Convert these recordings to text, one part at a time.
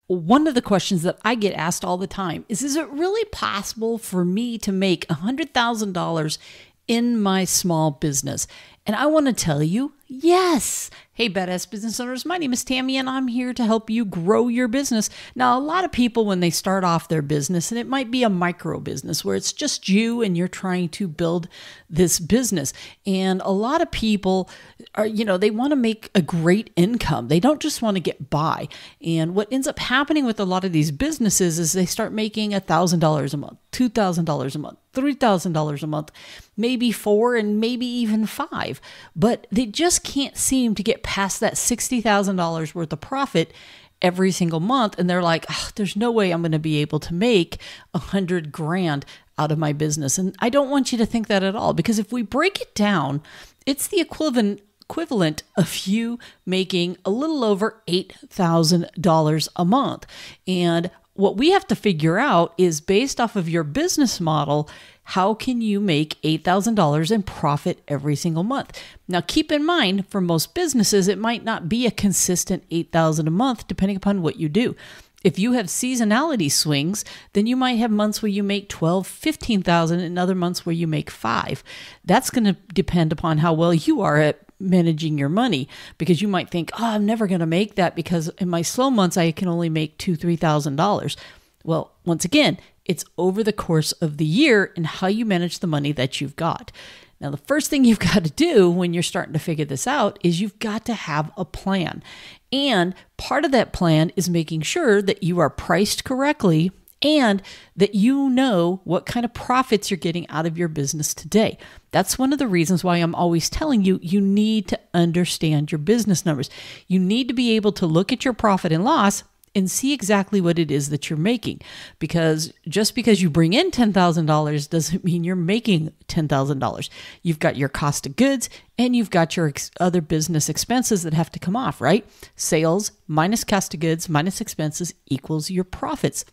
One of the questions that I get asked all the time is it really possible for me to make $100,000 in my small business? And I want to tell you, yes. Hey, badass business owners, my name is Tammy and I'm here to help you grow your business. Now, a lot of people, when they start off their business, and it might be a micro business where it's just you and you're trying to build this business. And a lot of people are, they want to make a great income. They don't just want to get by. And what ends up happening with a lot of these businesses is they start making $1,000 a month, $2,000 a month, $3,000 a month, maybe $4,000 and maybe even $5,000. But they just can't seem to get past that $60,000 worth of profit every single month. And they're like, there's no way I'm going to be able to make $100,000 out of my business. And I don't want you to think that at all, because if we break it down, it's the equivalent of you making a little over $8,000 a month. And what we have to figure out is, based off of your business model, how can you make $8,000 in profit every single month? Now, keep in mind, for most businesses, it might not be a consistent $8,000 a month, depending upon what you do. If you have seasonality swings, then you might have months where you make $12,000, $15,000 and other months where you make $5,000. That's going to depend upon how well you are at managing your money, because you might think, I'm never going to make that because in my slow months, I can only make $2,000, $3,000. Well, once again, it's over the course of the year and how you manage the money that you've got. Now, the first thing you've got to do when you're starting to figure this out is you've got to have a plan. And part of that plan is making sure that you are priced correctly and that you know what kind of profits you're getting out of your business today. That's one of the reasons why I'm always telling you, you need to understand your business numbers. You need to be able to look at your profit and loss and see exactly what it is that you're making. Because just because you bring in $10,000 doesn't mean you're making $10,000. You've got your cost of goods and you've got your other business expenses that have to come off, right? Sales minus cost of goods minus expenses equals your profits.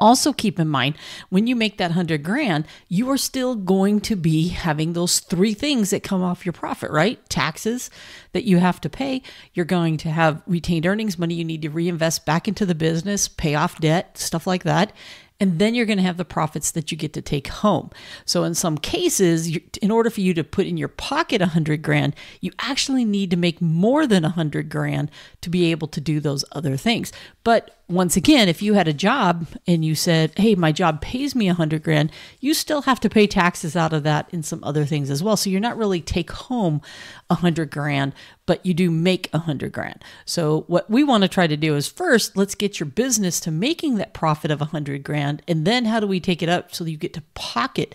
Also keep in mind, when you make that $100,000, you are still going to be having those three things that come off your profit, right? Taxes that you have to pay. You're going to have retained earnings, money you need to reinvest back into the business, pay off debt, stuff like that. And then you're going to have the profits that you get to take home. So in some cases, in order for you to put in your pocket $100,000, you actually need to make more than $100,000 to be able to do those other things. But once again, if you had a job and you said, hey, my job pays me $100,000, you still have to pay taxes out of that and some other things as well. So you're not really take home $100,000, but you do make $100,000. So what we want to try to do is, first, let's get your business to making that profit of $100,000. And then how do we take it up so that you get to pocket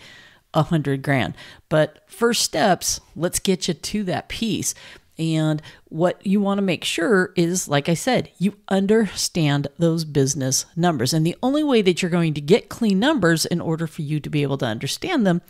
$100,000? But first steps, let's get you to that piece. And what you want to make sure is, like I said, you understand those business numbers. And the only way that you're going to get clean numbers in order for you to be able to understand them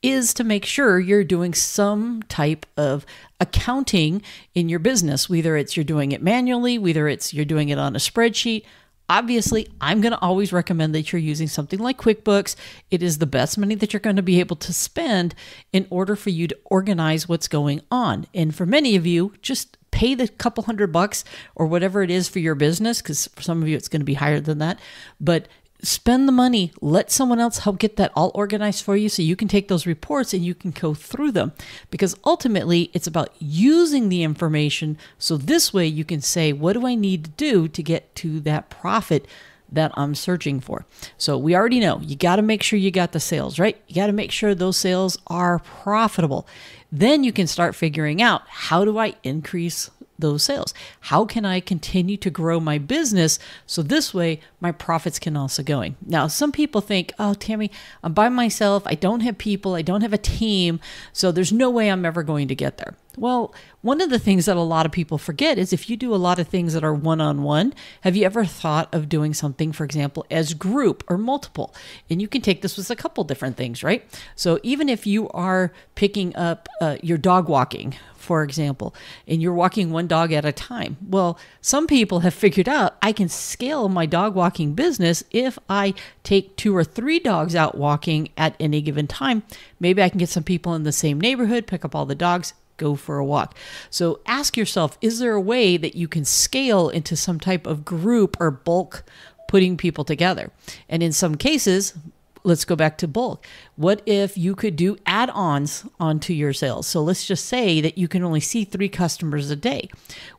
is to make sure you're doing some type of accounting in your business. Whether it's you're doing it manually, whether it's you're doing it on a spreadsheet. Obviously, I'm going to always recommend that you're using something like QuickBooks. It is the best money that you're going to be able to spend in order for you to organize what's going on. And for many of you, just pay the couple $100 or whatever it is for your business, because for some of you, it's going to be higher than that. But spend the money, let someone else help get that all organized for you so you can take those reports and you can go through them. Because ultimately, it's about using the information so this way you can say, what do I need to do to get to that profit that I'm searching for? So we already know you got to make sure you got the sales, right? You got to make sure those sales are profitable. Then you can start figuring out, how do I increase those sales? How can I continue to grow my business so this way my profits can also going? Now, some people think, oh, Tammy, I'm by myself. I don't have people. I don't have a team. So there's no way I'm ever going to get there. Well, one of the things that a lot of people forget is, if you do a lot of things that are one-on-one, have you ever thought of doing something, for example, as group or multiple? And you can take this with a couple different things, right? So even if you are picking up your dog walking, for example, and you're walking one dog at a time. Well, some people have figured out, I can scale my dog walking business if I take 2 or 3 dogs out walking at any given time. Maybe I can get some people in the same neighborhood, pick up all the dogs, go for a walk. So ask yourself, is there a way that you can scale into some type of group or bulk putting people together? And in some cases, let's go back to bulk. What if you could do add-ons onto your sales? So let's just say that you can only see 3 customers a day.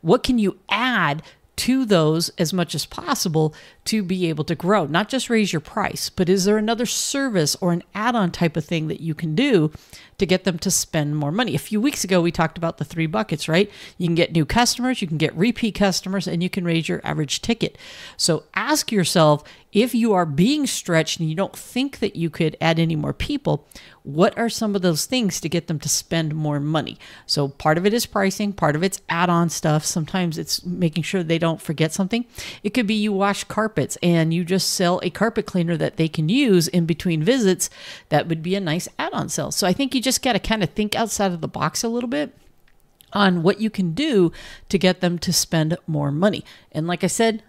What can you add to those as much as possible to be able to grow? Not just raise your price, but is there another service or an add-on type of thing that you can do to get them to spend more money? A few weeks ago, we talked about the 3 buckets, right? You can get new customers, you can get repeat customers, and you can raise your average ticket. So ask yourself, if you are being stretched and you don't think that you could add any more people, what are some of those things to get them to spend more money? So part of it is pricing, part of it's add-on stuff. Sometimes it's making sure they don't forget something. It could be you wash carpets and you just sell a carpet cleaner that they can use in between visits. That would be a nice add-on sale. So I think you just got to kind of think outside of the box a little bit on what you can do to get them to spend more money. And like I said,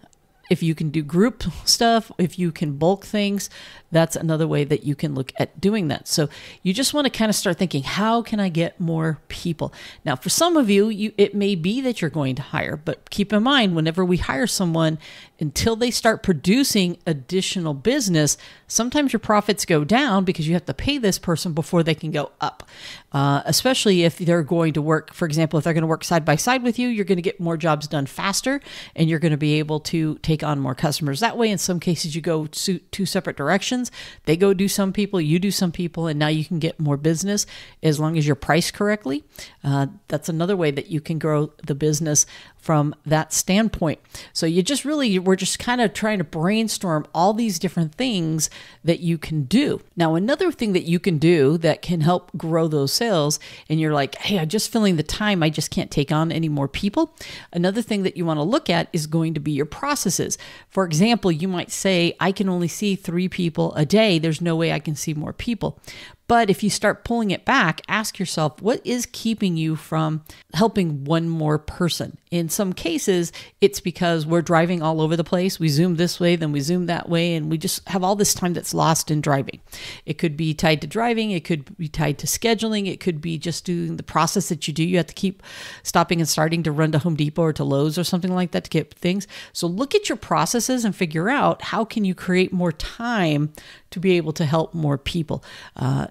if you can do group stuff, if you can bulk things, that's another way that you can look at doing that. So you just want to kind of start thinking, how can I get more people? Now, for some of you, it may be that you're going to hire, but keep in mind, whenever we hire someone, until they start producing additional business, sometimes your profits go down because you have to pay this person before they can go up. Especially if they're going to work, for example, if they're going to work side by side with you, you're going to get more jobs done faster and you're going to be able to take on more customers. That way, in some cases, you go 2 separate directions. They go do some people, you do some people, and now you can get more business as long as you're priced correctly. That's another way that you can grow the business from that standpoint. So we're just kind of trying to brainstorm all these different things that you can do. Now, another thing that you can do that can help grow those sales, and you're like, hey, I'm just feeling the time, I just can't take on any more people. Another thing that you want to look at is going to be your processes. For example, you might say, I can only see 3 people a day. There's no way I can see more people. But if you start pulling it back, ask yourself, what is keeping you from helping one more person? In some cases, it's because we're driving all over the place. We zoom this way, then we zoom that way, and we just have all this time that's lost in driving. It could be tied to driving. It could be tied to scheduling. It could be just doing the process that you do. You have to keep stopping and starting to run to Home Depot or to Lowe's or something like that to get things. So look at your processes and figure out how can you create more time to be able to help more people.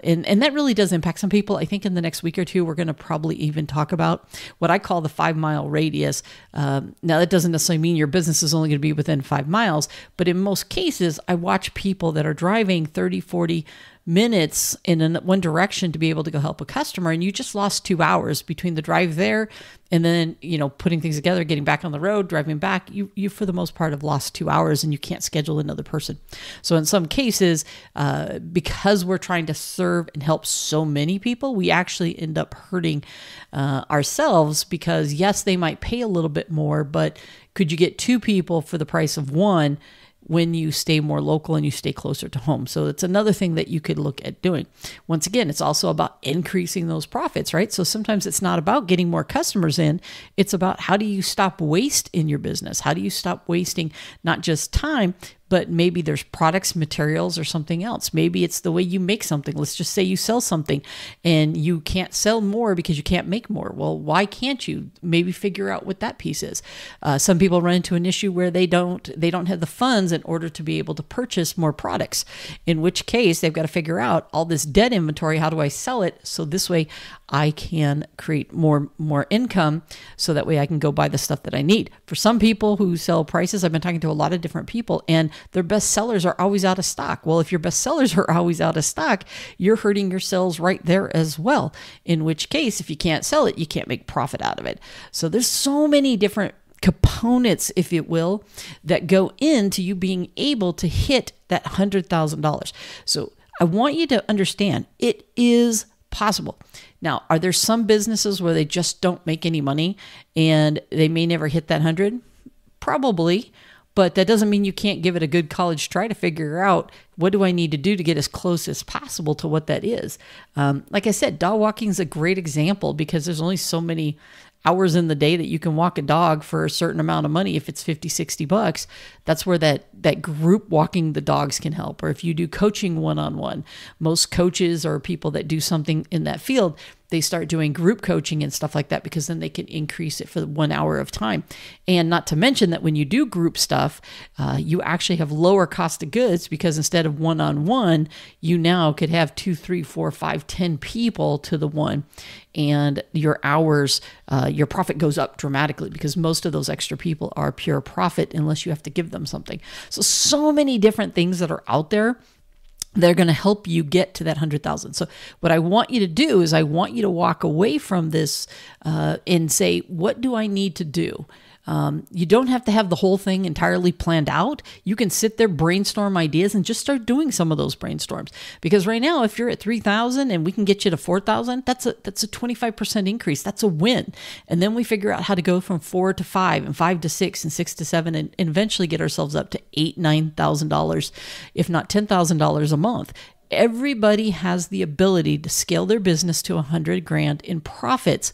And that really does impact some people. I think in the next week or 2, we're going to probably even talk about what I call the 5-mile radius. Now, that doesn't necessarily mean your business is only going to be within 5 miles, but in most cases, I watch people that are driving 30, 40 minutes in one direction to be able to go help a customer, and you just lost 2 hours between the drive there and then, putting things together, getting back on the road, driving back. You for the most part have lost 2 hours and you can't schedule another person. So in some cases, because we're trying to serve and help so many people, we actually end up hurting ourselves because yes, they might pay a little bit more, but could you get 2 people for the price of 1 when you stay more local and you stay closer to home? So it's another thing that you could look at doing. Once again, it's also about increasing those profits, right? So sometimes it's not about getting more customers in. It's about how do you stop waste in your business? How do you stop wasting not just time, but maybe there's products, materials, or something else. Maybe it's the way you make something. Let's just say you sell something and you can't sell more because you can't make more. Well, why can't you? Maybe figure out what that piece is. Some people run into an issue where they don't have the funds in order to be able to purchase more products, in which case they've got to figure out all this dead inventory. How do I sell it? So this way I can create more income so that way I can go buy the stuff that I need. For some people who sell prices, I've been talking to a lot of different people, and their best sellers are always out of stock. Well, if your best sellers are always out of stock, you're hurting your sales right there as well. In which case, if you can't sell it, you can't make profit out of it. So there's so many different components, if you will, that go into you being able to hit that $100,000. So I want you to understand it is possible. Now, are there some businesses where they just don't make any money and they may never hit that 100? Probably. But that doesn't mean you can't give it a good college try to figure out what do I need to do to get as close as possible to what that is. Like I said, dog walking is a great example because there's only so many hours in the day that you can walk a dog for a certain amount of money. If it's 50, 60 bucks, that's where that group walking the dogs can help. Or if you do coaching one-on-one, most coaches or people that do something in that field, they start doing group coaching and stuff like that, because then they can increase it for 1 hour of time. And not to mention that when you do group stuff, you actually have lower cost of goods, because instead of one-on-one, you now could have 2, 3, 4, 5, 10 people to the one. And your hours, your profit goes up dramatically, because most of those extra people are pure profit unless you have to give them something. So many different things that are out there. They're going to help you get to that 100,000. So what I want you to do is I want you to walk away from this and say, what do I need to do? You don't have to have the whole thing entirely planned out. You can sit there, brainstorm ideas, and just start doing some of those brainstorms. Because right now, if you're at 3,000 and we can get you to 4,000, that's a 25% increase. That's a win. And then we figure out how to go from 4 to 5 and 5 to 6 and 6 to 7 and eventually get ourselves up to $8,000, $9,000, if not $10,000 a month. Everybody has the ability to scale their business to 100 grand in profits.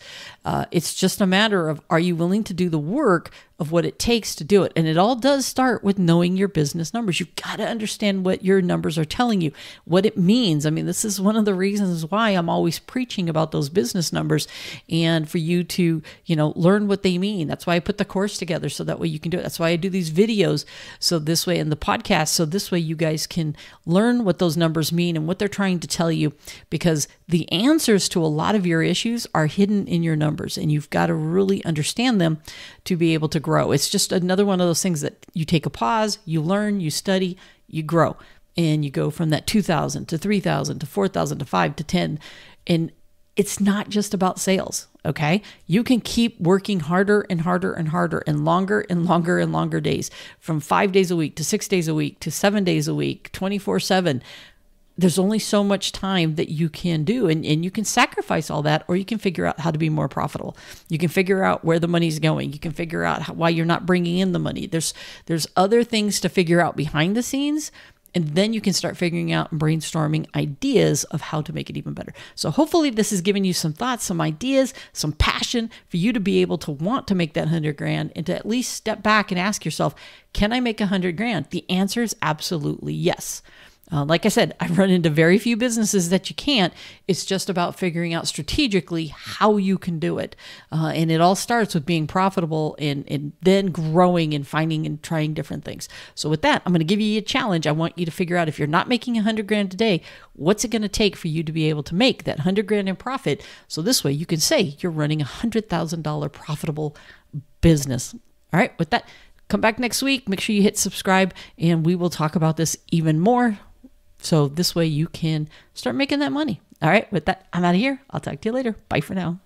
It's just a matter of, are you willing to do the work of what it takes to do it? And it all does start with knowing your business numbers. You've got to understand what your numbers are telling you, what it means. I mean, this is one of the reasons why I'm always preaching about those business numbers, and for you to, learn what they mean. That's why I put the course together, so that way you can do it. That's why I do these videos. So this way, in the podcast, so this way you guys can learn what those numbers mean and what they're trying to tell you, because the answers to a lot of your issues are hidden in your numbers, and you've got to really understand them to be able to grow. It's just another one of those things that you take a pause, you learn, you study, you grow, and you go from that 2,000 to 3,000 to 4,000 to 5 to 10. And it's not just about sales. Okay. You can keep working harder and harder and harder and longer and longer and longer days, from 5 days a week to 6 days a week to 7 days a week, 24/7. There's only so much time that you can do, and you can sacrifice all that, or you can figure out how to be more profitable. You can figure out where the money's going. You can figure out why you're not bringing in the money. There's other things to figure out behind the scenes, and then you can start figuring out and brainstorming ideas of how to make it even better. So hopefully this has given you some thoughts, some ideas, some passion for you to be able to want to make that 100 grand, and to at least step back and ask yourself, can I make 100 grand? The answer is absolutely yes. Like I said, I've run into very few businesses that you can't. It's just about figuring out strategically how you can do it. And it all starts with being profitable and then growing and finding and trying different things. So with that, I'm going to give you a challenge. I want you to figure out, if you're not making 100 grand today, what's it going to take for you to be able to make that 100 grand in profit? So this way you can say you're running a $100,000 profitable business. All right. With that, come back next week. Make sure you hit subscribe, and we will talk about this even more. So this way you can start making that money. All right. With that, I'm out of here. I'll talk to you later. Bye for now.